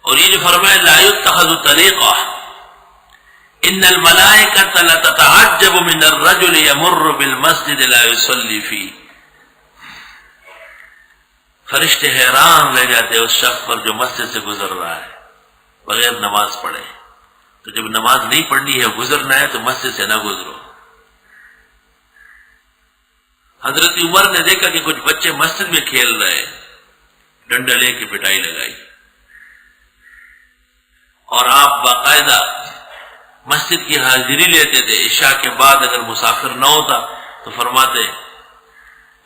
اور یہ جو فرمایا لا يتخذ طریقہ ان الملائکۃ لتتعجب من الرجل یمر بالمسجد لا يصلی فیہ، فرشتے حیران رہ جاتے ہیں اس شخص پر جو مسجد سے گزر رہا ہے بغیر نماز پڑھے. تو جب نماز نہیں پڑھنی ہے گزرنا ہے تو مسجد سے نہ گزرو. حضرت عمر نے دیکھا کہ کچھ بچے مسجد میں کھیل رہے، ڈنڈا لے کے پٹائی لگائی، اور آپ باقاعدہ مسجد کی حاضری لیتے تھے. عشاء کے بعد اگر مسافر نہ ہوتا تو فرماتے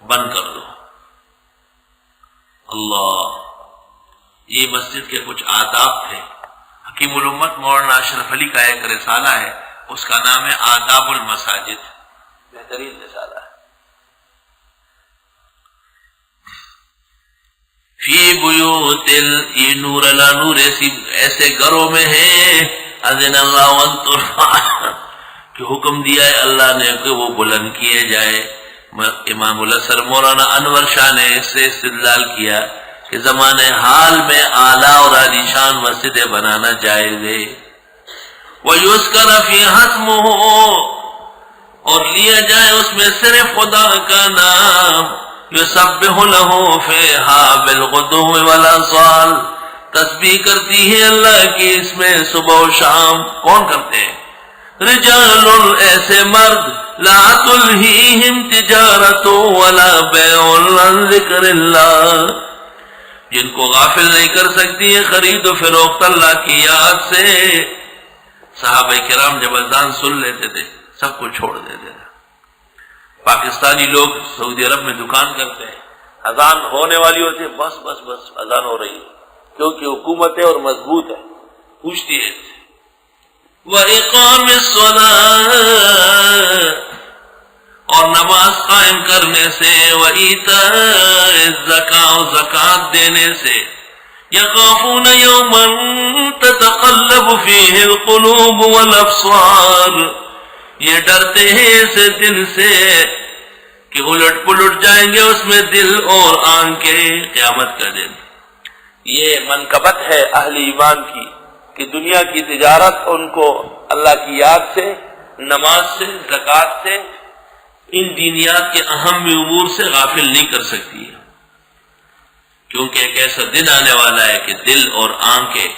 بند کر دو. اللہ، یہ مسجد کے کچھ آداب تھے. حکیم الامت مولانا اشرف علی کا ایک رسالہ ہے، اس کا نام ہے آداب المساجد، بہترین رسالہ ہے. فی بیوت یہ نور لا نور ایسے گھروں میں ہے اذن اللہ ان ترفع کہ حکم دیا ہے اللہ نے کہ وہ بلند کیے جائے. امام الاسر مولانا انور شاہ نے اس سے استدلال کیا کہ زمانے حال میں اعلیٰ اور عالی شان مسجدیں بنانا جائز ہے. وَيُذْكَرَ فِيهَا اسْمُهُ اور لیا جائے اس میں صرف خدا کا نام. يُسَبِّحُ لَهُ فِيهَا بِالْغُدُوِّ وَالْآصَالِ تسبیح کرتی ہے اللہ کی اس میں صبح و شام. کون کرتے ہیں؟ رجال ایسے مرد لا تلہیہم تجارت ولا بیع عن ذکر اللہ جن کو غافل نہیں کر سکتی ہے خرید و فروخت اللہ کی یاد سے. صحابہ کرام جب اذان سن لیتے تھے سب کو چھوڑ دیتے تھے. پاکستانی لوگ سعودی عرب میں دکان کرتے ہیں، اذان ہونے والی ہوتی ہے، بس بس بس اذان ہو رہی ہے، کیونکہ حکومت ہے اور مضبوط ہے، پوچھتی ہے. وَإِقَامِ الصَّلَاةِ اور نماز قائم کرنے سے، وَإِيتَاءِ الزَّكَاةِ زکات دینے سے. يَخَافُونَ يَوْمًا تَتَقَلَّبُ فِيهِ الْقُلُوبُ وَالْأَبْصَارُ یہ ڈرتے ہیں اسے دل سے کہ الٹ پلٹ جائیں گے اس میں دل اور آنکھیں قیامت کا دن. یہ منقبت ہے اہل ایمان کی کہ دنیا کی تجارت ان کو اللہ کی یاد سے، نماز سے، زکات سے، ان دینیات کے اہم امور سے غافل نہیں کر سکتی ہے، کیونکہ ایک ایسا دن آنے والا ہے کہ دل اور آنکھیں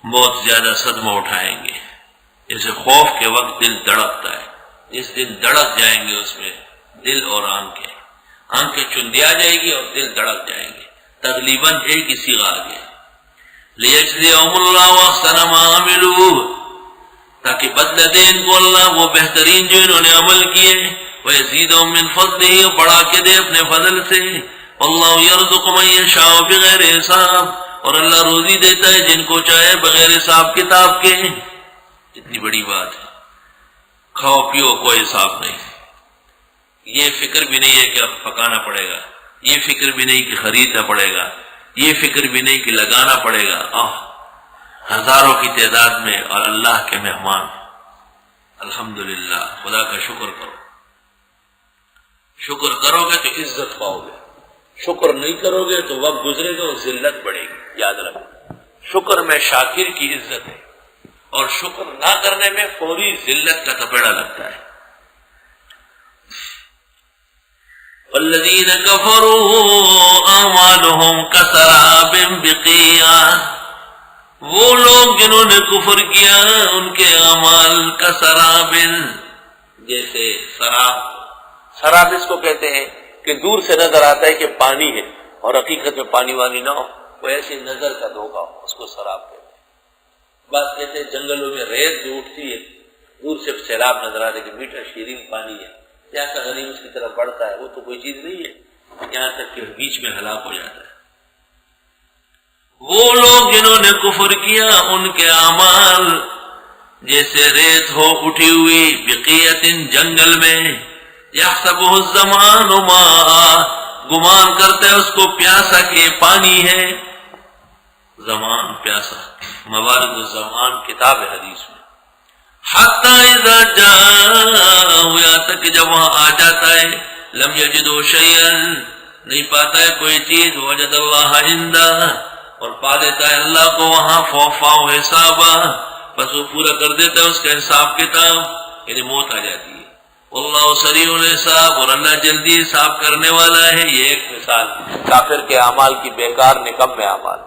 بہت زیادہ صدمہ اٹھائیں گے. جیسے خوف کے وقت دل دھڑکتا ہے، اس دن دھڑک جائیں گے اس میں دل اور آنکھیں. آنکھیں چندیا جائے گی اور دل دھڑک جائیں گے. تقریباً ایک ہی صیغہ آ گیا لِيَجْزِيَهُمُ اللَّهُ أَحْسَنَ مَا عَمِلُوا تاکہ بدلہ دے ان کو اللہ وہ بہترین جو انہوں نے عمل کیے. وَيَزِيدُهُم مِّن فَضْلِهِ بڑھا کے دے اپنے فضل سے. وَاللَّهُ يَرْزُقُ مَن يَشَاءُ بِغَيْرِ حساب اور اللہ روزی دیتا ہے جن کو چاہے بغیر حساب کتاب کے. اتنی بڑی بات ہے، کھاؤ پیو کوئی حساب نہیں. یہ فکر بھی نہیں ہے کہ اب پکانا پڑے گا، یہ فکر بھی نہیں کہ خریدنا پڑے گا، یہ فکر بھی نہیں کہ لگانا پڑے گا. ہزاروں کی تعداد میں اور اللہ کے مہمان. الحمدللہ، خدا کا شکر کرو. شکر کرو گے تو عزت پاؤ گے، شکر نہیں کرو گے تو وقت گزرے گا اور ذلت بڑھے گی. یاد رکھو، شکر میں شاکر کی عزت ہے اور شکر نہ کرنے میں فوری ذلت کا تپیڑا لگتا ہے. والذین کفروا اعمالهم کسراب بقیعة وہ لوگ جنہوں نے کفر کیا ان کے اعمال کسراب جیسے سراب. سراب اس کو کہتے ہیں کہ دور سے نظر آتا ہے کہ پانی ہے اور حقیقت میں پانی وانی نہ ہو، وہ ایسی نظر کا دھوکہ ہو، اس کو سراب کہتے ہیں. بات کہتے ہیں جنگلوں میں ریت جو اٹھتی ہے دور سے سیلاب نظر آتا ہے کہ میٹھا شیرین پانی ہے، جیسا غریب اس کی طرف بڑھتا ہے، وہ تو کوئی چیز نہیں ہے، یہاں تک کہ بیچ میں ہلاک ہو جاتا ہے. وہ لوگ جنہوں نے کفر کیا ان کے اعمال جیسے ریت ہو اٹھی ہوئی بقیعۃ جنگل میں. یحسبہ الزمان ماء گمان کرتا ہے اس کو پیاسا کہ پانی ہے. زمان پیاسا، موارد الزمان کتاب حدیث میں. حتی اذا جاء یہاں تک جب وہاں آ جاتا ہے لم یجدوا شیئا نہیں پاتا ہے کوئی چیز. وجد اللہ عندہ اور پا دیتا ہے اللہ کو وہاں فوفاؤ حسابا، بس وہ پورا کر دیتا ہے اس کا حساب کتاب، یعنی موت آ جاتی ہے۔ اللہ سریع الحساب، اور اللہ جلدی حساب کرنے والا ہے۔ یہ ایک مثال کافر کے اعمال کی، بیکار نکم اعمال۔